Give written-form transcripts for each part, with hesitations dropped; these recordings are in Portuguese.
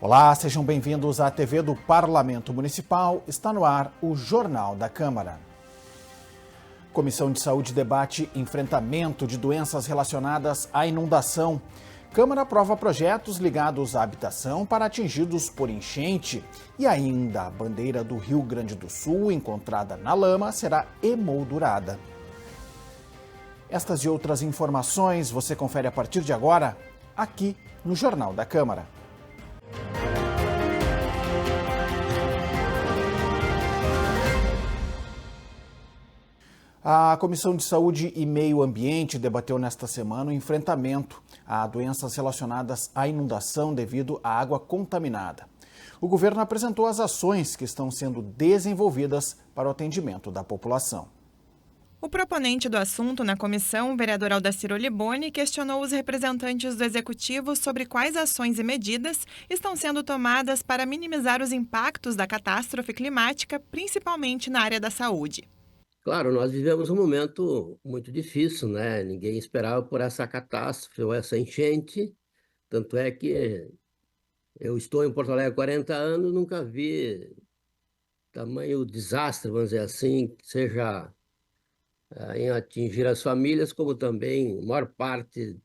Olá, sejam bem-vindos à TV do Parlamento Municipal. Está no ar o Jornal da Câmara. Comissão de Saúde debate enfrentamento de doenças relacionadas à inundação. Câmara aprova projetos ligados à habitação para atingidos por enchente. E ainda a bandeira do Rio Grande do Sul, encontrada na lama, será emoldurada. Estas e outras informações você confere a partir de agora, aqui no Jornal da Câmara. A Comissão de Saúde e Meio Ambiente debateu nesta semana o enfrentamento a doenças relacionadas à inundação devido à água contaminada. O governo apresentou as ações que estão sendo desenvolvidas para o atendimento da população. O proponente do assunto na comissão, o vereador Aldacir Oliboni, questionou os representantes do Executivo sobre quais ações e medidas estão sendo tomadas para minimizar os impactos da catástrofe climática, principalmente na área da saúde. Claro, nós vivemos um momento muito difícil, né? Ninguém esperava por essa catástrofe ou essa enchente. Tanto é que eu estou em Porto Alegre há 40 anos, nunca vi tamanho desastre, vamos dizer assim, seja em atingir as famílias, como também a maior parte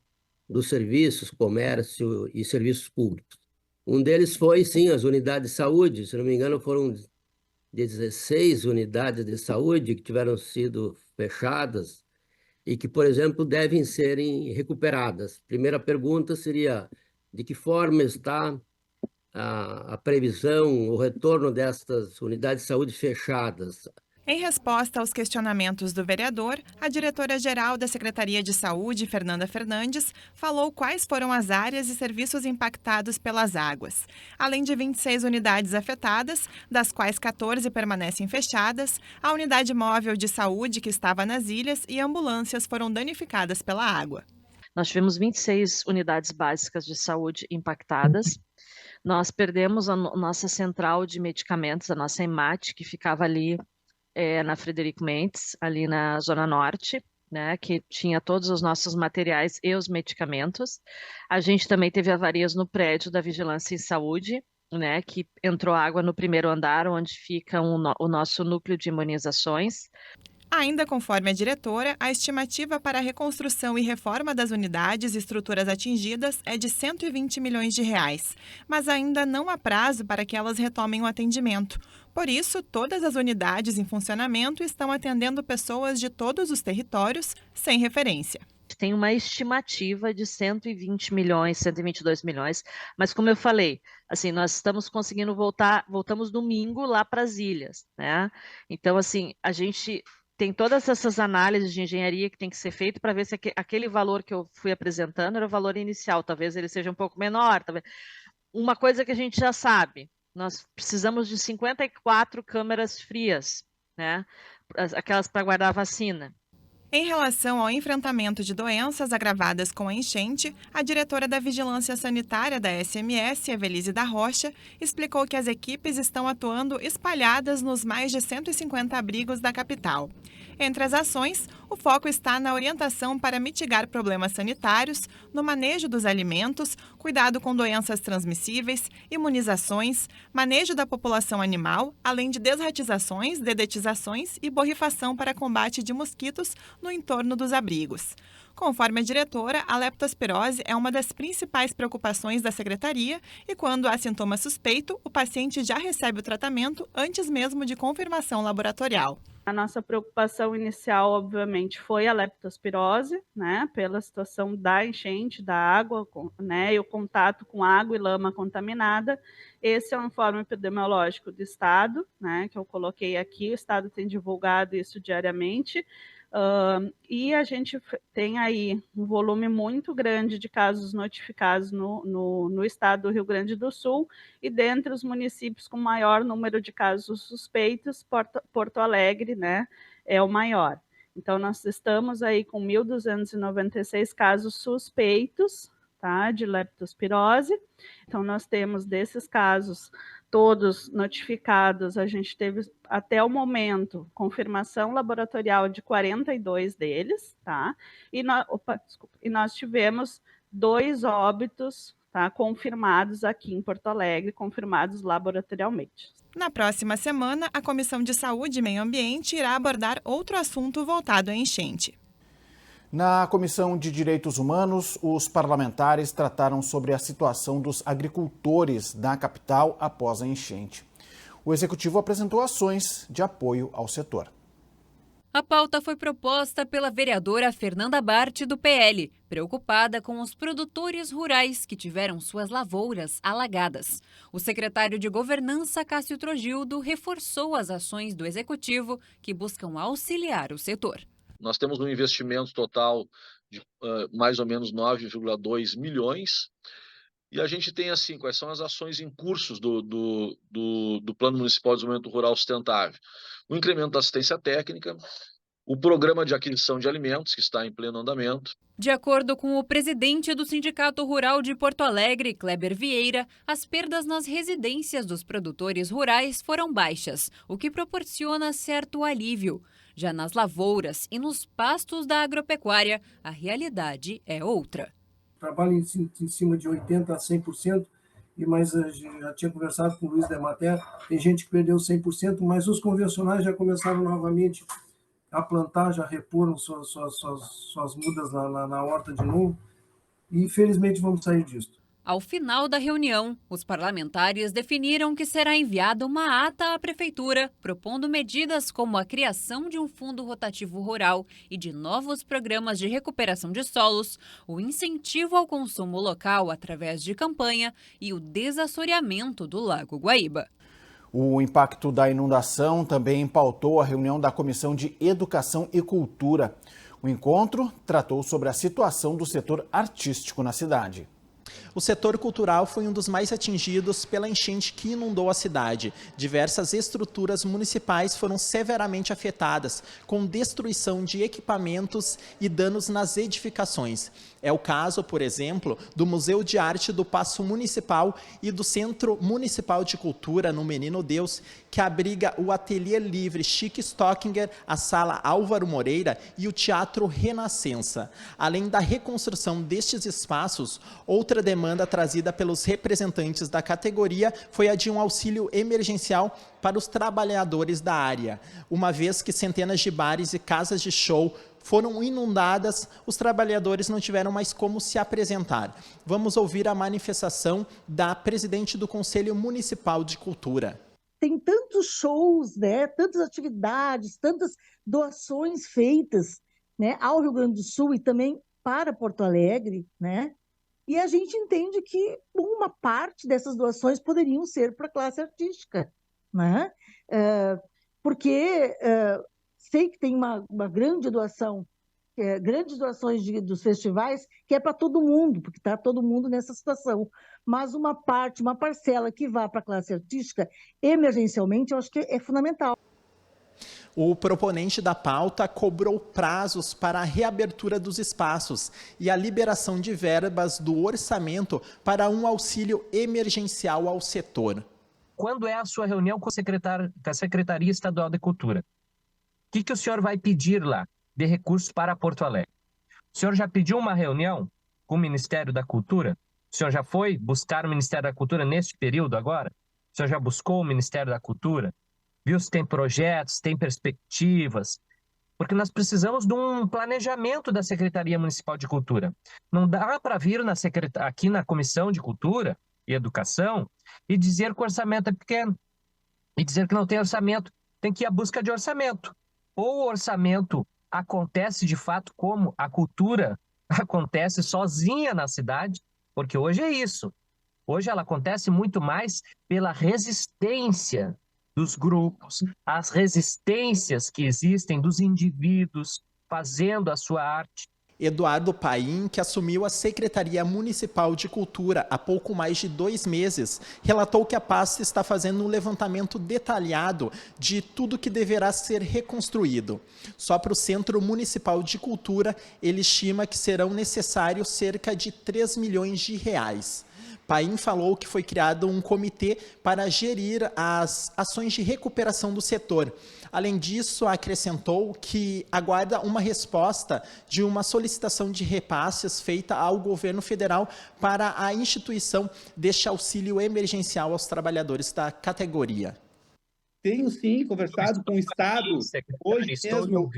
dos serviços, comércio e serviços públicos. Um deles foi, sim, as unidades de saúde. Se não me engano, foram 16 unidades de saúde que tiveram sido fechadas e que, por exemplo, devem serem recuperadas. Primeira pergunta seria: de que forma está a previsão, o retorno destas unidades de saúde fechadas? Em resposta aos questionamentos do vereador, a diretora-geral da Secretaria de Saúde, Fernanda Fernandes, falou quais foram as áreas e serviços impactados pelas águas. Além de 26 unidades afetadas, das quais 14 permanecem fechadas, a unidade móvel de saúde que estava nas ilhas e ambulâncias foram danificadas pela água. Nós tivemos 26 unidades básicas de saúde impactadas. Nós perdemos a nossa central de medicamentos, a nossa EMAT, que ficava ali na Frederico Mendes, ali na Zona Norte, né, que tinha todos os nossos materiais e os medicamentos. A gente também teve avarias no prédio da Vigilância em Saúde, né, que entrou água no primeiro andar, onde fica o nosso núcleo de imunizações. Ainda conforme a diretora, a estimativa para a reconstrução e reforma das unidades e estruturas atingidas é de 120 milhões de reais, mas ainda não há prazo para que elas retomem o atendimento. Por isso, todas as unidades em funcionamento estão atendendo pessoas de todos os territórios, sem referência. Tem uma estimativa de 120 milhões, 122 milhões, mas como eu falei, assim, nós estamos conseguindo voltamos domingo lá para as ilhas, né? Então, assim, a gente tem todas essas análises de engenharia que tem que ser feito para ver se aquele valor que eu fui apresentando era o valor inicial, talvez ele seja um pouco menor. Talvez. Uma coisa que a gente já sabe, nós precisamos de 54 câmeras frias, né? Aquelas para guardar a vacina. Em relação ao enfrentamento de doenças agravadas com a enchente, a diretora da Vigilância Sanitária da SMS, Evelise da Rocha, explicou que as equipes estão atuando espalhadas nos mais de 150 abrigos da capital. Entre as ações, o foco está na orientação para mitigar problemas sanitários, no manejo dos alimentos, cuidado com doenças transmissíveis, imunizações, manejo da população animal, além de desratizações, dedetizações e borrifação para combate de mosquitos no entorno dos abrigos. Conforme a diretora, a leptospirose é uma das principais preocupações da secretaria e, quando há sintoma suspeito, o paciente já recebe o tratamento antes mesmo de confirmação laboratorial. A nossa preocupação inicial, obviamente, foi a leptospirose, né, pela situação da enchente, da água, né, e o contato com água e lama contaminada. Esse é um informe epidemiológico do Estado, né, que eu coloquei aqui, o Estado tem divulgado isso diariamente. E a gente tem aí um volume muito grande de casos notificados no estado do Rio Grande do Sul, e dentre os municípios com maior número de casos suspeitos, Porto Alegre, né, é o maior. Então, nós estamos aí com 1.296 casos suspeitos, tá, de leptospirose. Então, nós temos desses casos todos notificados, a gente teve até o momento confirmação laboratorial de 42 deles, tá? E nós tivemos 2 óbitos, tá? Confirmados aqui em Porto Alegre, confirmados laboratorialmente. Na próxima semana, a Comissão de Saúde e Meio Ambiente irá abordar outro assunto voltado à enchente. Na Comissão de Direitos Humanos, os parlamentares trataram sobre a situação dos agricultores da capital após a enchente. O Executivo apresentou ações de apoio ao setor. A pauta foi proposta pela vereadora Fernanda Bart, do PL, preocupada com os produtores rurais que tiveram suas lavouras alagadas. O secretário de Governança, Cássio Trogildo, reforçou as ações do Executivo que buscam auxiliar o setor. Nós temos um investimento total de mais ou menos 9,2 milhões. E a gente tem, assim, quais são as ações em cursos do Plano Municipal de Desenvolvimento Rural Sustentável. O incremento da assistência técnica, o programa de aquisição de alimentos, que está em pleno andamento. De acordo com o presidente do Sindicato Rural de Porto Alegre, Kleber Vieira, as perdas nas residências dos produtores rurais foram baixas, o que proporciona certo alívio. Já nas lavouras e nos pastos da agropecuária, a realidade é outra. Trabalho em cima de 80% a 100%, mas já tinha conversado com o Luiz Demater, tem gente que perdeu 100%, mas os convencionais já começaram novamente a plantar, já reporam suas mudas na horta de novo, e infelizmente vamos sair disso. Ao final da reunião, os parlamentares definiram que será enviada uma ata à Prefeitura, propondo medidas como a criação de um fundo rotativo rural e de novos programas de recuperação de solos, o incentivo ao consumo local através de campanha e o desassoreamento do Lago Guaíba. O impacto da inundação também pautou a reunião da Comissão de Educação e Cultura. O encontro tratou sobre a situação do setor artístico na cidade. O setor cultural foi um dos mais atingidos pela enchente que inundou a cidade. Diversas estruturas municipais foram severamente afetadas, com destruição de equipamentos e danos nas edificações. É o caso, por exemplo, do Museu de Arte do Paço Municipal e do Centro Municipal de Cultura, no Menino Deus, que abriga o Ateliê Livre Chique Stockinger, a Sala Álvaro Moreira e o Teatro Renascença. Além da reconstrução destes espaços, outra demanda trazida pelos representantes da categoria foi a de um auxílio emergencial para os trabalhadores da área. Uma vez que centenas de bares e casas de show foram inundadas, os trabalhadores não tiveram mais como se apresentar. Vamos ouvir a manifestação da presidente do Conselho Municipal de Cultura. Tem tantos shows, né, tantas atividades, tantas doações feitas, né, ao Rio Grande do Sul e também para Porto Alegre, né? E a gente entende que uma parte dessas doações poderiam ser para a classe artística, né? Porque sei que tem uma grande doação, grandes doações dos festivais, que é para todo mundo, porque está todo mundo nessa situação. Mas uma parcela que vá para a classe artística, emergencialmente, eu acho que é fundamental. O proponente da pauta cobrou prazos para a reabertura dos espaços e a liberação de verbas do orçamento para um auxílio emergencial ao setor. Quando é a sua reunião com a Secretaria Estadual de Cultura? O que o senhor vai pedir lá de recursos para Porto Alegre? O senhor já pediu uma reunião com o Ministério da Cultura? O senhor já foi buscar o Ministério da Cultura neste período agora? O senhor já buscou o Ministério da Cultura? Viu se tem projetos, tem perspectivas? Porque nós precisamos de um planejamento da Secretaria Municipal de Cultura. Não dá para vir aqui na Comissão de Cultura e Educação e dizer que o orçamento é pequeno. E dizer que não tem orçamento. Tem que ir à busca de orçamento. Ou o orçamento acontece de fato como a cultura acontece sozinha na cidade, porque hoje é isso. Hoje ela acontece muito mais pela resistência dos grupos, as resistências que existem dos indivíduos fazendo a sua arte. Eduardo Paim, que assumiu a Secretaria Municipal de Cultura há pouco mais de 2 meses, relatou que a pasta está fazendo um levantamento detalhado de tudo que deverá ser reconstruído. Só para o Centro Municipal de Cultura, ele estima que serão necessários cerca de 3 milhões de reais. Paim falou que foi criado um comitê para gerir as ações de recuperação do setor. Além disso, acrescentou que aguarda uma resposta de uma solicitação de repasses feita ao governo federal para a instituição deste auxílio emergencial aos trabalhadores da categoria. Tenho sim conversado com o Estado. Hoje mesmo,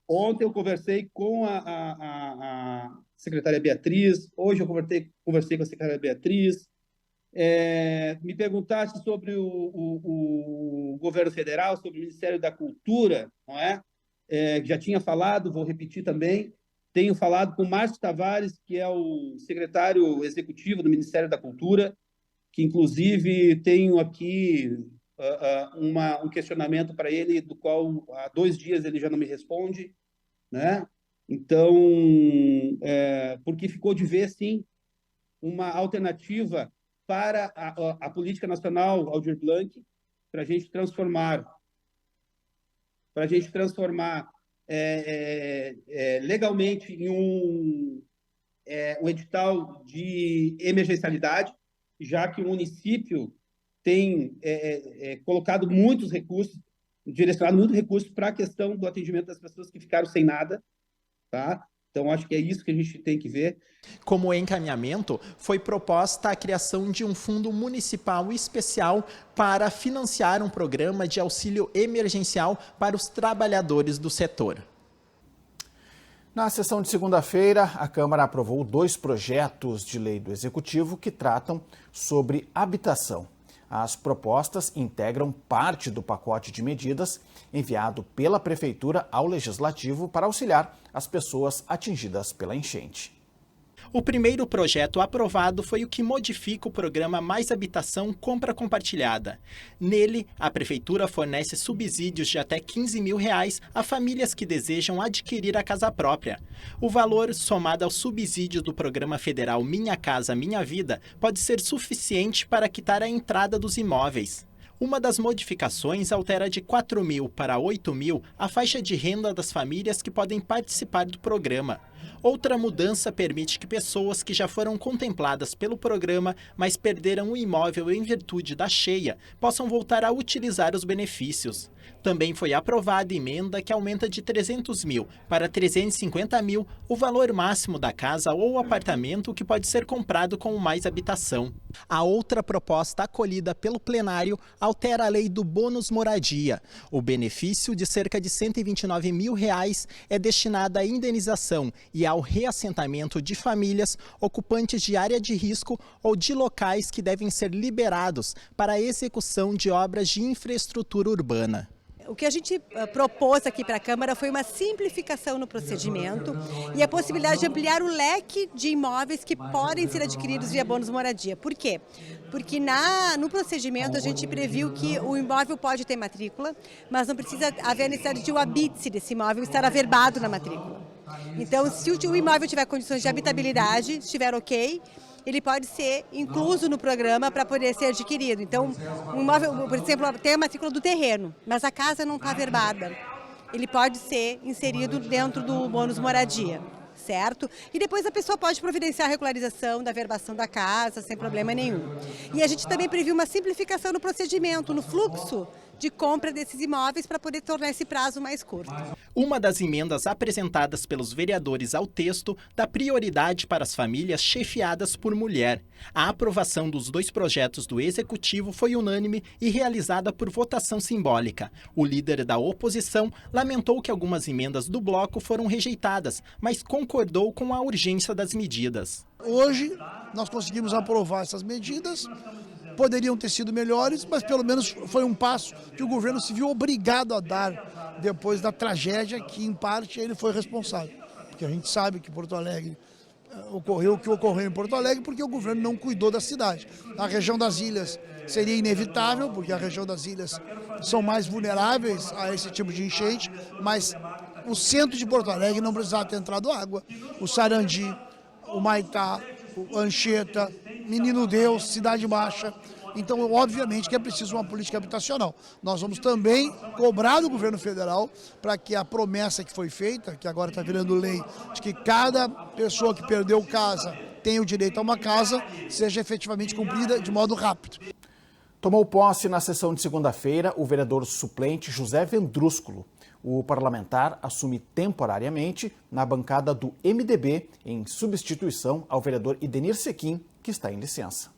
ontem eu conversei com a secretária Beatriz, hoje eu conversei com a secretária Beatriz. Me perguntaste sobre o governo federal, sobre o Ministério da Cultura, não é? Já tinha falado, vou repetir também. Tenho falado com o Márcio Tavares, que é o secretário executivo do Ministério da Cultura, que inclusive tenho aqui um questionamento para ele, do qual há 2 dias ele já não me responde, né? Então, porque ficou de ver, sim, uma alternativa para a política nacional Aldir Blanc, para a gente transformar legalmente em um edital de emergencialidade, já que o município tem colocado muitos recursos, direcionado muitos recursos para a questão do atendimento das pessoas que ficaram sem nada, tá? Então, acho que é isso que a gente tem que ver. Como encaminhamento, foi proposta a criação de um fundo municipal especial para financiar um programa de auxílio emergencial para os trabalhadores do setor. Na sessão de segunda-feira, a Câmara aprovou 2 projetos de lei do Executivo que tratam sobre habitação. As propostas integram parte do pacote de medidas enviado pela Prefeitura ao Legislativo para auxiliar as pessoas atingidas pela enchente. O primeiro projeto aprovado foi o que modifica o programa Mais Habitação Compra Compartilhada. Nele, a Prefeitura fornece subsídios de até R$15 mil a famílias que desejam adquirir a casa própria. O valor, somado ao subsídio do Programa Federal Minha Casa Minha Vida, pode ser suficiente para quitar a entrada dos imóveis. Uma das modificações altera de 4 mil para 8 mil a faixa de renda das famílias que podem participar do programa. Outra mudança permite que pessoas que já foram contempladas pelo programa, mas perderam o imóvel em virtude da cheia, possam voltar a utilizar os benefícios. Também foi aprovada emenda que aumenta de 300 mil para 350 mil o valor máximo da casa ou apartamento que pode ser comprado com Mais Habitação. A outra proposta acolhida pelo plenário altera a lei do bônus moradia. O benefício de cerca de R$129 mil é destinado à indenização e ao reassentamento de famílias ocupantes de área de risco ou de locais que devem ser liberados para a execução de obras de infraestrutura urbana. O que a gente propôs aqui para a Câmara foi uma simplificação no procedimento e a possibilidade de ampliar o leque de imóveis que podem ser adquiridos via bônus moradia. Por quê? Porque no procedimento a gente previu que o imóvel pode ter matrícula, mas não precisa haver a necessidade de o habite-se desse imóvel estar averbado na matrícula. Então, se o imóvel tiver condições de habitabilidade, estiver ok, ele pode ser incluso no programa para poder ser adquirido. Então, um imóvel, por exemplo, tem a matrícula do terreno, mas a casa não está averbada. Ele pode ser inserido dentro do bônus moradia, certo? E depois a pessoa pode providenciar a regularização da averbação da casa, sem problema nenhum. E a gente também previu uma simplificação no procedimento, no fluxo de compra desses imóveis para poder tornar esse prazo mais curto. Uma das emendas apresentadas pelos vereadores ao texto dá prioridade para as famílias chefiadas por mulher. A aprovação dos 2 projetos do Executivo foi unânime e realizada por votação simbólica. O líder da oposição lamentou que algumas emendas do bloco foram rejeitadas, mas concordou com a urgência das medidas. Hoje nós conseguimos aprovar essas medidas. Poderiam ter sido melhores, mas pelo menos foi um passo que o governo se viu obrigado a dar depois da tragédia que, em parte, ele foi responsável. Porque a gente sabe que Porto Alegre ocorreu o que ocorreu em Porto Alegre porque o governo não cuidou da cidade. A região das ilhas seria inevitável, porque a região das ilhas são mais vulneráveis a esse tipo de enchente, mas o centro de Porto Alegre não precisava ter entrado água. O Sarandi, o Maitá, o Anchieta, Menino Deus, Cidade Baixa. Então, obviamente que é preciso uma política habitacional. Nós vamos também cobrar do governo federal para que a promessa que foi feita, que agora está virando lei, de que cada pessoa que perdeu casa tem o direito a uma casa seja efetivamente cumprida de modo rápido. Tomou posse na sessão de segunda-feira o vereador suplente José Vendrúsculo. O parlamentar assume temporariamente na bancada do MDB, em substituição ao vereador Idenir Sequim, que está em licença.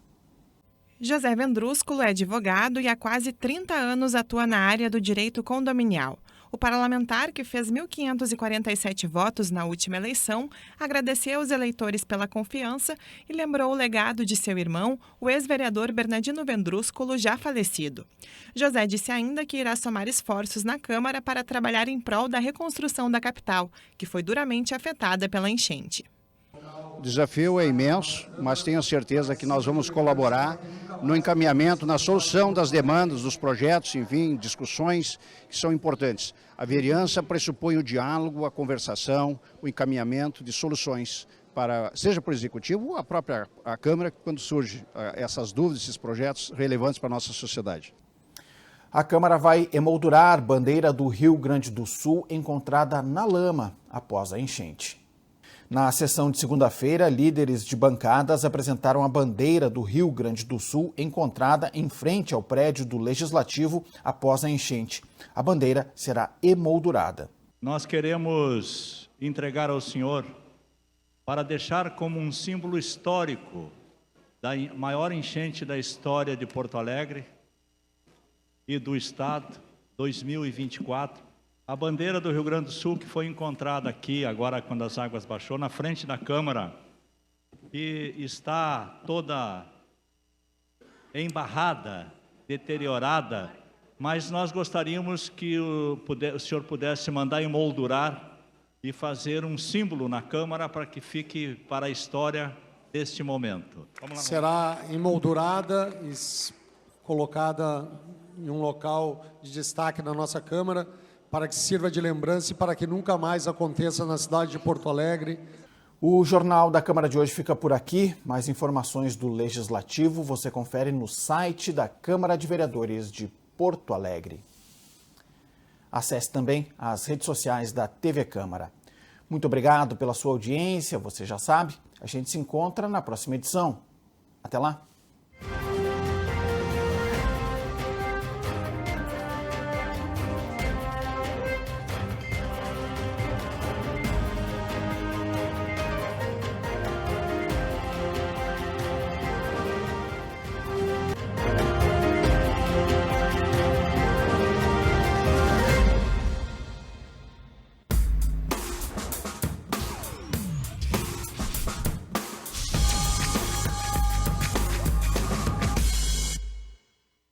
José Vendrúsculo é advogado e há quase 30 anos atua na área do direito condominial. O parlamentar, que fez 1.547 votos na última eleição, agradeceu aos eleitores pela confiança e lembrou o legado de seu irmão, o ex-vereador Bernardino Vendrúsculo, já falecido. José disse ainda que irá somar esforços na Câmara para trabalhar em prol da reconstrução da capital, que foi duramente afetada pela enchente. O desafio é imenso, mas tenho certeza que nós vamos colaborar no encaminhamento, na solução das demandas, dos projetos, enfim, discussões que são importantes. A vereança pressupõe o diálogo, a conversação, o encaminhamento de soluções, seja para o Executivo ou a própria Câmara, quando surgem essas dúvidas, esses projetos relevantes para a nossa sociedade. A Câmara vai emoldurar bandeira do Rio Grande do Sul encontrada na lama após a enchente. Na sessão de segunda-feira, líderes de bancadas apresentaram a bandeira do Rio Grande do Sul encontrada em frente ao prédio do Legislativo após a enchente. A bandeira será emoldurada. Nós queremos entregar ao senhor para deixar como um símbolo histórico da maior enchente da história de Porto Alegre e do Estado, 2024, a bandeira do Rio Grande do Sul que foi encontrada aqui, agora quando as águas baixou, na frente da Câmara, e está toda embarrada, deteriorada, mas nós gostaríamos que o senhor pudesse mandar emoldurar e fazer um símbolo na Câmara para que fique para a história deste momento. Será emoldurada e colocada em um local de destaque na nossa Câmara, para que sirva de lembrança e para que nunca mais aconteça na cidade de Porto Alegre. O Jornal da Câmara de hoje fica por aqui. Mais informações do Legislativo você confere no site da Câmara de Vereadores de Porto Alegre. Acesse também as redes sociais da TV Câmara. Muito obrigado pela sua audiência, você já sabe. A gente se encontra na próxima edição. Até lá!